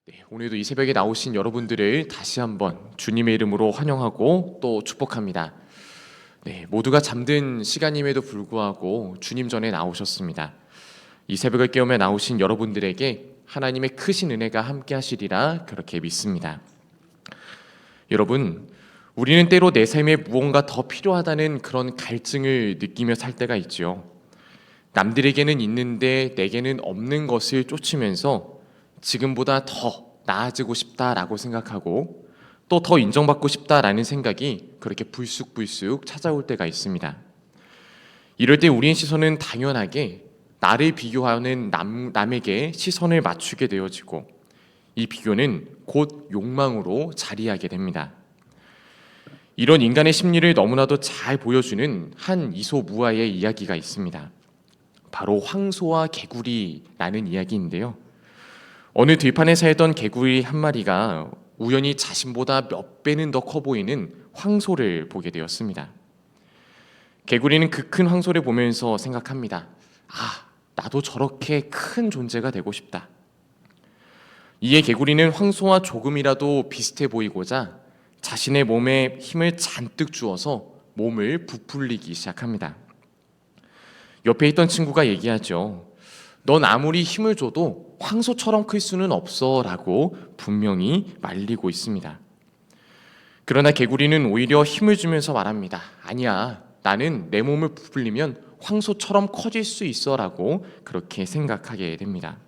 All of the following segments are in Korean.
네, 오늘도 이 새벽에 나오신 여러분들을 다시 한번 주님의 이름으로 환영하고 또 축복합니다. 네, 모두가 잠든 시간임에도 불구하고 주님 전에 나오셨습니다. 이 새벽을 깨우며 나오신 여러분들에게 하나님의 크신 은혜가 함께 하시리라 그렇게 믿습니다. 여러분, 우리는 때로 내 삶에 무언가 더 필요하다는 그런 갈증을 느끼며 살 때가 있죠. 남들에게는 있는데 내게는 없는 것을 쫓으면서 지금보다 더 나아지고 싶다라고 생각하고 또 더 인정받고 싶다라는 생각이 그렇게 불쑥불쑥 찾아올 때가 있습니다. 이럴 때 우리의 시선은 당연하게 나를 비교하는 남에게 시선을 맞추게 되어지고 이 비교는 곧 욕망으로 자리하게 됩니다. 이런 인간의 심리를 너무나도 잘 보여주는 한 이소무화의 이야기가 있습니다. 바로 황소와 개구리라는 이야기인데요. 어느 들판에 살던 개구리 한 마리가 우연히 자신보다 몇 배는 더 커 보이는 황소를 보게 되었습니다. 개구리는 그 큰 황소를 보면서 생각합니다. 나도 저렇게 큰 존재가 되고 싶다. 이에 개구리는 황소와 조금이라도 비슷해 보이고자 자신의 몸에 힘을 잔뜩 주어서 몸을 부풀리기 시작합니다. 옆에 있던 친구가 얘기하죠. 넌 아무리 힘을 줘도 황소처럼 클 수는 없어 라고 분명히 말리고 있습니다. 그러나 개구리는 오히려 힘을 주면서 말합니다. 아니야, 나는 내 몸을 부풀리면 황소처럼 커질 수 있어 라고 그렇게 생각하게 됩니다.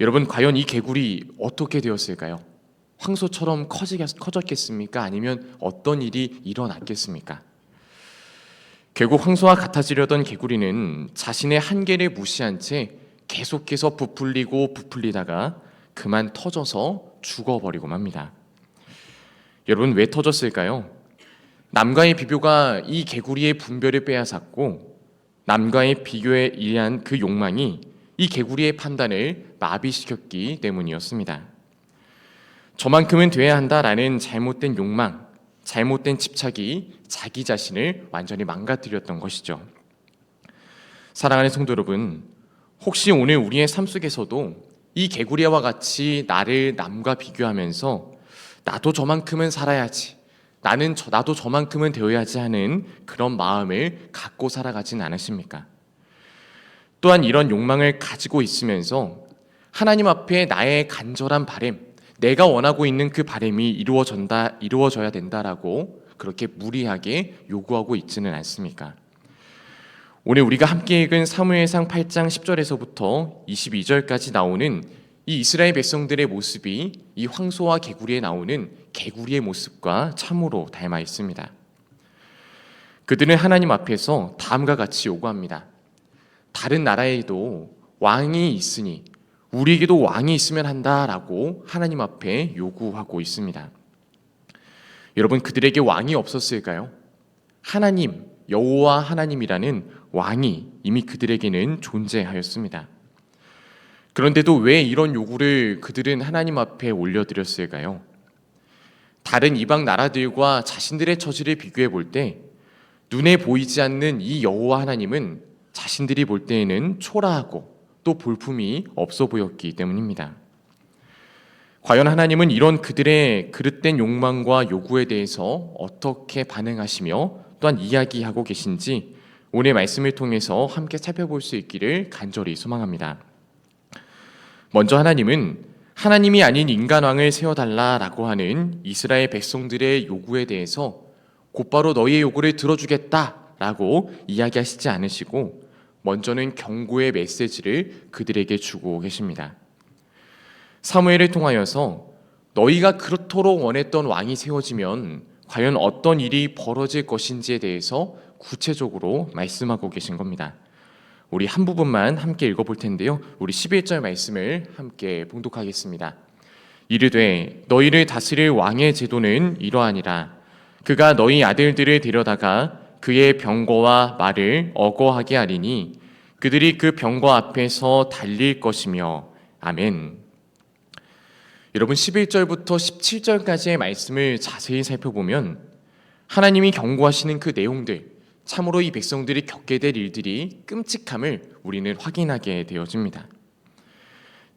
여러분, 과연 이 개구리 어떻게 되었을까요? 황소처럼 커졌겠습니까? 아니면 어떤 일이 일어났겠습니까? 결국 황소와 같아지려던 개구리는 자신의 한계를 무시한 채 계속해서 부풀리다가 그만 터져서 죽어버리고 맙니다. 여러분, 왜 터졌을까요? 남과의 비교가 이 개구리의 분별을 빼앗았고 남과의 비교에 의한 그 욕망이 이 개구리의 판단을 마비시켰기 때문이었습니다. 저만큼은 돼야 한다라는 잘못된 욕망, 잘못된 집착이 자기 자신을 완전히 망가뜨렸던 것이죠. 사랑하는 성도 여러분, 혹시 오늘 우리의 삶 속에서도 이 개구리와 같이 나를 남과 비교하면서 나도 저만큼은 살아야지, 나도 저만큼은 되어야지 하는 그런 마음을 갖고 살아가진 않으십니까? 또한 이런 욕망을 가지고 있으면서 하나님 앞에 나의 간절한 바람, 내가 원하고 있는 그 바람이 이루어져야 된다라고 그렇게 무리하게 요구하고 있지는 않습니까? 오늘 우리가 함께 읽은 사무엘상 8장 10절에서부터 22절까지 나오는 이 이스라엘 백성들의 모습이 이 황소와 개구리에 나오는 개구리의 모습과 참으로 닮아 있습니다. 그들은 하나님 앞에서 다음과 같이 요구합니다. 다른 나라에도 왕이 있으니 우리에게도 왕이 있으면 한다라고 하나님 앞에 요구하고 있습니다. 여러분, 그들에게 왕이 없었을까요? 하나님, 여호와 하나님이라는 왕이 이미 그들에게는 존재하였습니다. 그런데도 왜 이런 요구를 그들은 하나님 앞에 올려드렸을까요? 다른 이방 나라들과 자신들의 처지를 비교해 볼 때 눈에 보이지 않는 이 여호와 하나님은 자신들이 볼 때에는 초라하고 또 볼품이 없어 보였기 때문입니다. 과연 하나님은 이런 그들의 그릇된 욕망과 요구에 대해서 어떻게 반응하시며 또한 이야기하고 계신지 오늘 말씀을 통해서 함께 살펴볼 수 있기를 간절히 소망합니다. 먼저 하나님은 하나님이 아닌 인간왕을 세워달라라고 하는 이스라엘 백성들의 요구에 대해서 곧바로 너희의 요구를 들어주겠다라고 이야기하시지 않으시고 먼저는 경고의 메시지를 그들에게 주고 계십니다. 사무엘을 통하여서 너희가 그렇도록 원했던 왕이 세워지면 과연 어떤 일이 벌어질 것인지에 대해서 구체적으로 말씀하고 계신 겁니다. 우리 한 부분만 함께 읽어볼 텐데요. 우리 11절 말씀을 함께 봉독하겠습니다. 이르되 너희를 다스릴 왕의 제도는 이러하니라. 그가 너희 아들들을 데려다가 그의 병거와 말을 어거하게 하리니 그들이 그 병거 앞에서 달릴 것이며 아멘. 여러분, 11절부터 17절까지의 말씀을 자세히 살펴보면 하나님이 경고하시는 그 내용들, 참으로 이 백성들이 겪게 될 일들이 끔찍함을 우리는 확인하게 되어집니다.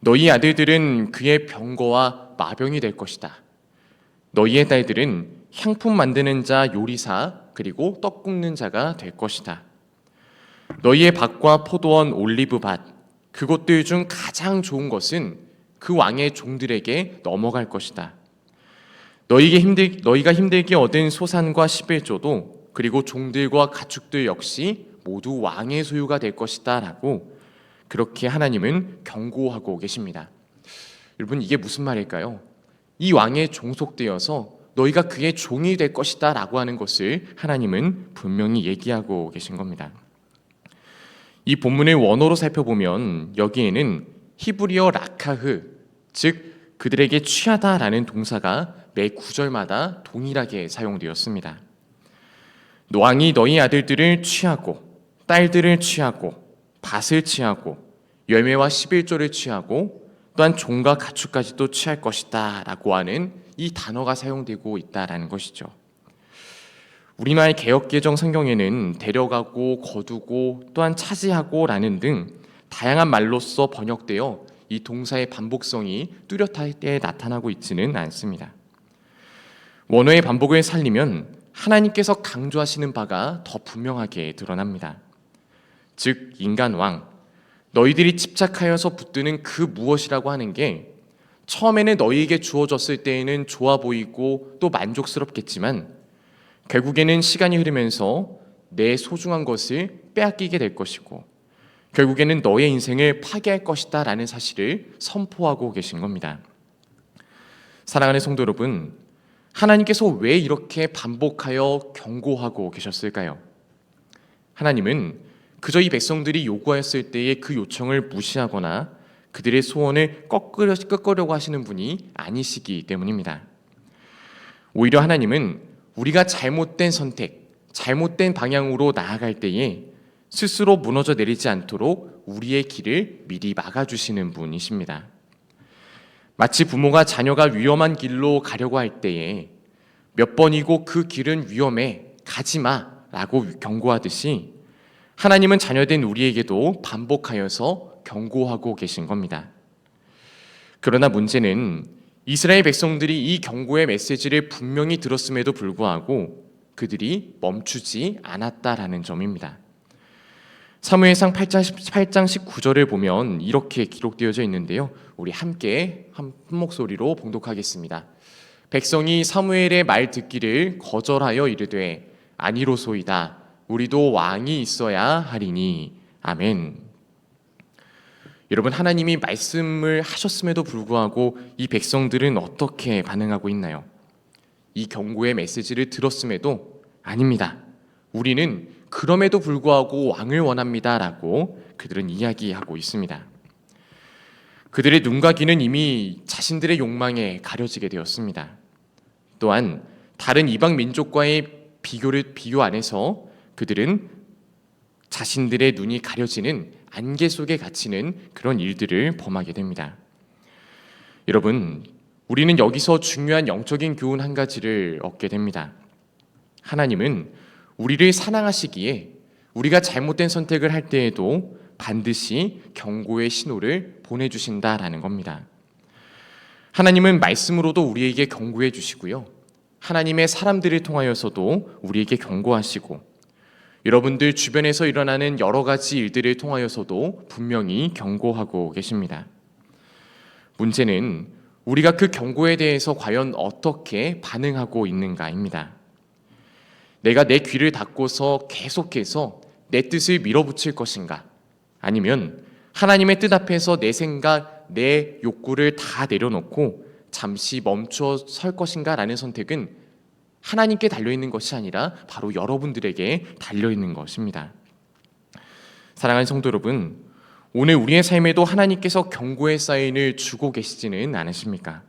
너희 아들들은 그의 병거와 마병이 될 것이다. 너희의 딸들은 향품 만드는 자 요리사 그리고 떡 굽는 자가 될 것이다. 너희의 밭과 포도원 올리브밭 그것들 중 가장 좋은 것은 그 왕의 종들에게 넘어갈 것이다. 너희가 힘들게 얻은 소산과 11조도 그리고 종들과 가축들 역시 모두 왕의 소유가 될 것이다 라고 그렇게 하나님은 경고하고 계십니다. 여러분, 이게 무슨 말일까요? 이 왕에 종속되어서 너희가 그의 종이 될 것이다 라고 하는 것을 하나님은 분명히 얘기하고 계신 겁니다. 이 본문의 원어로 살펴보면 여기에는 히브리어 라카흐, 즉 그들에게 취하다라는 동사가 매 구절마다 동일하게 사용되었습니다. 왕이 너희 아들들을 취하고 딸들을 취하고 밭을 취하고 열매와 11조를 취하고 또한 종과 가축까지도 취할 것이다 라고 하는 이 단어가 사용되고 있다라는 것이죠. 우리나라의 개역개정 성경에는 데려가고 거두고 또한 차지하고 라는 등 다양한 말로써 번역되어 이 동사의 반복성이 뚜렷하게 나타나고 있지는 않습니다. 원어의 반복을 살리면 하나님께서 강조하시는 바가 더 분명하게 드러납니다. 즉 인간 왕, 너희들이 집착하여서 붙드는 그 무엇이라고 하는 게 처음에는 너희에게 주어졌을 때에는 좋아 보이고 또 만족스럽겠지만 결국에는 시간이 흐르면서 내 소중한 것을 빼앗기게 될 것이고 결국에는 너의 인생을 파괴할 것이다 라는 사실을 선포하고 계신 겁니다. 사랑하는 성도 여러분, 하나님께서 왜 이렇게 반복하여 경고하고 계셨을까요? 하나님은 그저 이 백성들이 요구하였을 때의 그 요청을 무시하거나 그들의 소원을 꺾으려고 하시는 분이 아니시기 때문입니다. 오히려 하나님은 우리가 잘못된 선택, 잘못된 방향으로 나아갈 때에 스스로 무너져 내리지 않도록 우리의 길을 미리 막아주시는 분이십니다. 마치 부모가 자녀가 위험한 길로 가려고 할 때에 몇 번이고 그 길은 위험해, 가지마 라고 경고하듯이 하나님은 자녀된 우리에게도 반복하여서 경고하고 계신 겁니다. 그러나 문제는 이스라엘 백성들이 이 경고의 메시지를 분명히 들었음에도 불구하고 그들이 멈추지 않았다라는 점입니다. 사무엘상 8장 19절을 보면 이렇게 기록되어져 있는데요. 우리 함께 한 목소리로 봉독하겠습니다. 백성이 사무엘의 말 듣기를 거절하여 이르되 아니로소이다. 우리도 왕이 있어야 하리니. 아멘. 여러분, 하나님이 말씀을 하셨음에도 불구하고 이 백성들은 어떻게 반응하고 있나요? 이 경고의 메시지를 들었음에도 아닙니다. 우리는 그럼에도 불구하고 왕을 원합니다 라고 그들은 이야기하고 있습니다. 그들의 눈과 귀는 이미 자신들의 욕망에 가려지게 되었습니다. 또한 다른 이방 민족과의 비교 안에서 그들은 자신들의 눈이 가려지는 안개 속에 갇히는 그런 일들을 범하게 됩니다. 여러분, 우리는 여기서 중요한 영적인 교훈 한 가지를 얻게 됩니다. 하나님은 우리를 사랑하시기에 우리가 잘못된 선택을 할 때에도 반드시 경고의 신호를 보내주신다라는 겁니다. 하나님은 말씀으로도 우리에게 경고해 주시고요. 하나님의 사람들을 통하여서도 우리에게 경고하시고 여러분들 주변에서 일어나는 여러 가지 일들을 통하여서도 분명히 경고하고 계십니다. 문제는 우리가 그 경고에 대해서 과연 어떻게 반응하고 있는가입니다. 내가 내 귀를 닫고서 계속해서 내 뜻을 밀어붙일 것인가? 아니면 하나님의 뜻 앞에서 내 생각, 내 욕구를 다 내려놓고 잠시 멈춰 설 것인가? 라는 선택은 하나님께 달려있는 것이 아니라 바로 여러분들에게 달려있는 것입니다. 사랑하는 성도 여러분, 오늘 우리의 삶에도 하나님께서 경고의 사인을 주고 계시지는 않으십니까?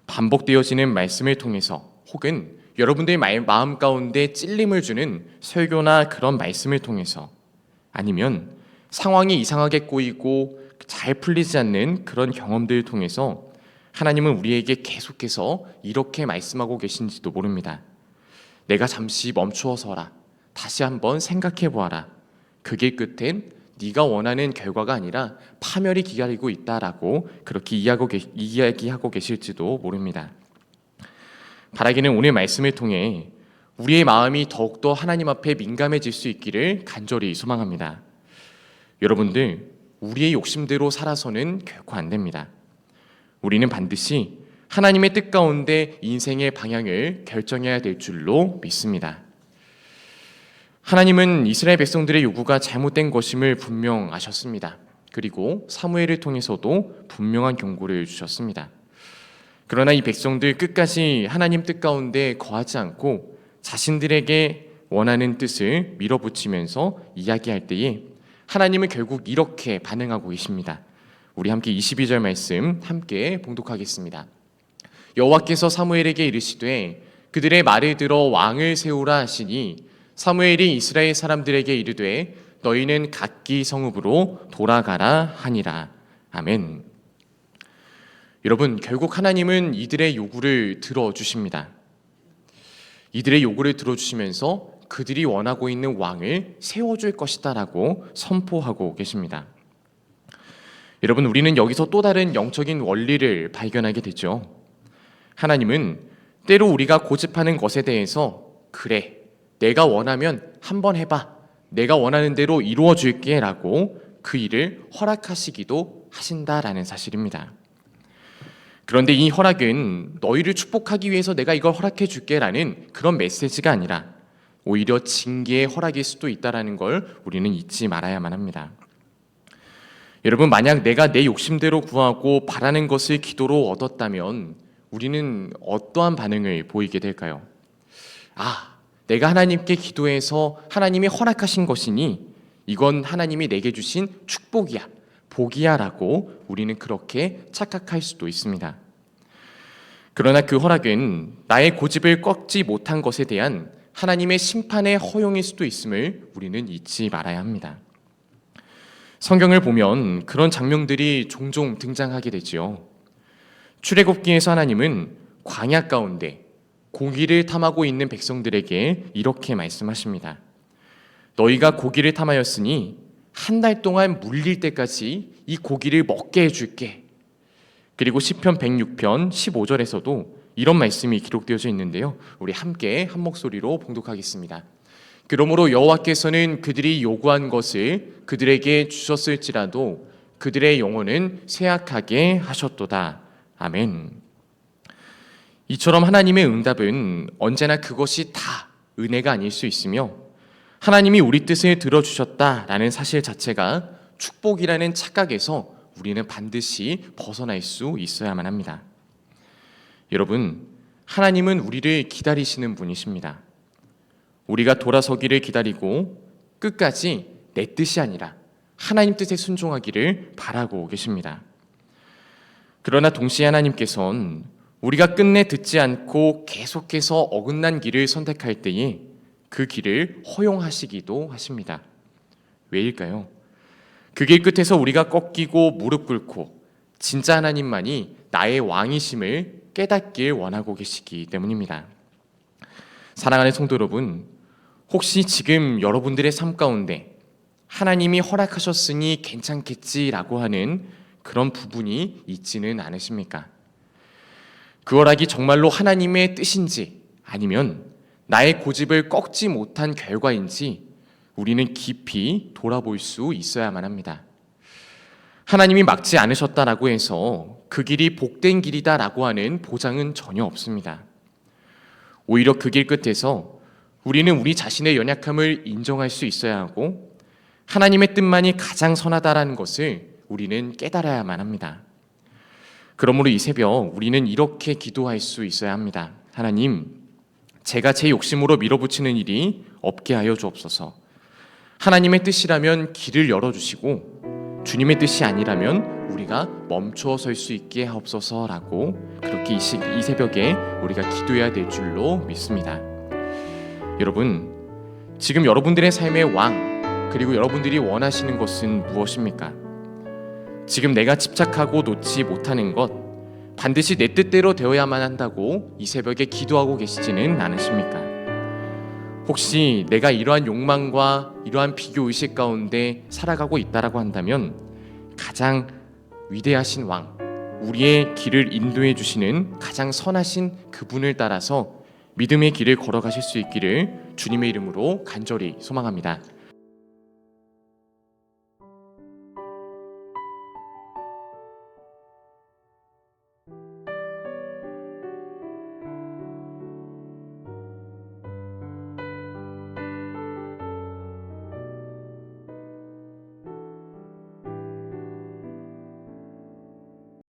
반복되어지는 말씀을 통해서 혹은 여러분들의 마음 가운데 찔림을 주는 설교나 그런 말씀을 통해서 아니면 상황이 이상하게 꼬이고 잘 풀리지 않는 그런 경험들을 통해서 하나님은 우리에게 계속해서 이렇게 말씀하고 계신지도 모릅니다. 내가 잠시 멈추어 서라. 다시 한번 생각해 보아라. 그 길 끝엔 네가 원하는 결과가 아니라 파멸이 기다리고 있다라고 그렇게 이야기하고 계실지도 모릅니다. 바라기는 오늘 말씀을 통해 우리의 마음이 더욱더 하나님 앞에 민감해질 수 있기를 간절히 소망합니다. 여러분들, 우리의 욕심대로 살아서는 결코 안 됩니다. 우리는 반드시 하나님의 뜻 가운데 인생의 방향을 결정해야 될 줄로 믿습니다. 하나님은 이스라엘 백성들의 요구가 잘못된 것임을 분명하셨습니다. 그리고 사무엘을 통해서도 분명한 경고를 주셨습니다. 그러나 이 백성들 끝까지 하나님 뜻 가운데 거하지 않고 자신들에게 원하는 뜻을 밀어붙이면서 이야기할 때에 하나님은 결국 이렇게 반응하고 계십니다. 우리 함께 22절 말씀 함께 봉독하겠습니다. 여호와께서 사무엘에게 이르시되 그들의 말을 들어 왕을 세우라 하시니 사무엘이 이스라엘 사람들에게 이르되 너희는 각기 성읍으로 돌아가라 하니라. 아멘. 여러분, 결국 하나님은 이들의 요구를 들어주십니다. 이들의 요구를 들어주시면서 그들이 원하고 있는 왕을 세워줄 것이다 라고 선포하고 계십니다. 여러분, 우리는 여기서 또 다른 영적인 원리를 발견하게 되죠. 하나님은 때로 우리가 고집하는 것에 대해서 그래, 내가 원하면 한번 해봐, 내가 원하는 대로 이루어줄게 라고 그 일을 허락하시기도 하신다라는 사실입니다. 그런데 이 허락은 너희를 축복하기 위해서 내가 이걸 허락해 줄게 라는 그런 메시지가 아니라 오히려 징계의 허락일 수도 있다는 걸 우리는 잊지 말아야만 합니다. 여러분, 만약 내가 내 욕심대로 구하고 바라는 것을 기도로 얻었다면 우리는 어떠한 반응을 보이게 될까요? 내가 하나님께 기도해서 하나님이 허락하신 것이니 이건 하나님이 내게 주신 축복이야, 복이야 라고 우리는 그렇게 착각할 수도 있습니다. 그러나 그 허락은 나의 고집을 꺾지 못한 것에 대한 하나님의 심판의 허용일 수도 있음을 우리는 잊지 말아야 합니다. 성경을 보면 그런 장면들이 종종 등장하게 되지요. 출애굽기에서 하나님은 광야 가운데 고기를 탐하고 있는 백성들에게 이렇게 말씀하십니다. 너희가 고기를 탐하였으니 한 달 동안 물릴 때까지 이 고기를 먹게 해줄게. 그리고 시편 106편 15절에서도 이런 말씀이 기록되어져 있는데요. 우리 함께 한 목소리로 봉독하겠습니다. 그러므로 여호와께서는 그들이 요구한 것을 그들에게 주셨을지라도 그들의 영혼은 쇠약하게 하셨도다. 아멘. 이처럼 하나님의 응답은 언제나 그것이 다 은혜가 아닐 수 있으며 하나님이 우리 뜻을 들어주셨다라는 사실 자체가 축복이라는 착각에서 우리는 반드시 벗어날 수 있어야만 합니다. 여러분, 하나님은 우리를 기다리시는 분이십니다. 우리가 돌아서기를 기다리고 끝까지 내 뜻이 아니라 하나님 뜻에 순종하기를 바라고 계십니다. 그러나 동시에 하나님께서는 우리가 끝내 듣지 않고 계속해서 어긋난 길을 선택할 때에 그 길을 허용하시기도 하십니다. 왜일까요? 그 길 끝에서 우리가 꺾이고 무릎 꿇고 진짜 하나님만이 나의 왕이심을 깨닫길 원하고 계시기 때문입니다. 사랑하는 성도 여러분, 혹시 지금 여러분들의 삶 가운데 하나님이 허락하셨으니 괜찮겠지라고 하는 그런 부분이 있지는 않으십니까? 그 허락이 정말로 하나님의 뜻인지 아니면 나의 고집을 꺾지 못한 결과인지 우리는 깊이 돌아볼 수 있어야만 합니다. 하나님이 막지 않으셨다라고 해서 그 길이 복된 길이다라고 하는 보장은 전혀 없습니다. 오히려 그 길 끝에서 우리는 우리 자신의 연약함을 인정할 수 있어야 하고 하나님의 뜻만이 가장 선하다라는 것을 우리는 깨달아야만 합니다. 그러므로 이 새벽 우리는 이렇게 기도할 수 있어야 합니다. 하나님, 제가 제 욕심으로 밀어붙이는 일이 없게 하여 주옵소서. 하나님의 뜻이라면 길을 열어주시고 주님의 뜻이 아니라면 우리가 멈추어 설 수 있게 하옵소서라고 그렇게 이 새벽에 우리가 기도해야 될 줄로 믿습니다. 여러분, 지금 여러분들의 삶의 왕 그리고 여러분들이 원하시는 것은 무엇입니까? 지금 내가 집착하고 놓지 못하는 것, 반드시 내 뜻대로 되어야만 한다고 이 새벽에 기도하고 계시지는 않으십니까? 혹시 내가 이러한 욕망과 이러한 비교 의식 가운데 살아가고 있다라고 한다면 가장 위대하신 왕, 우리의 길을 인도해 주시는 가장 선하신 그분을 따라서 믿음의 길을 걸어가실 수 있기를 주님의 이름으로 간절히 소망합니다.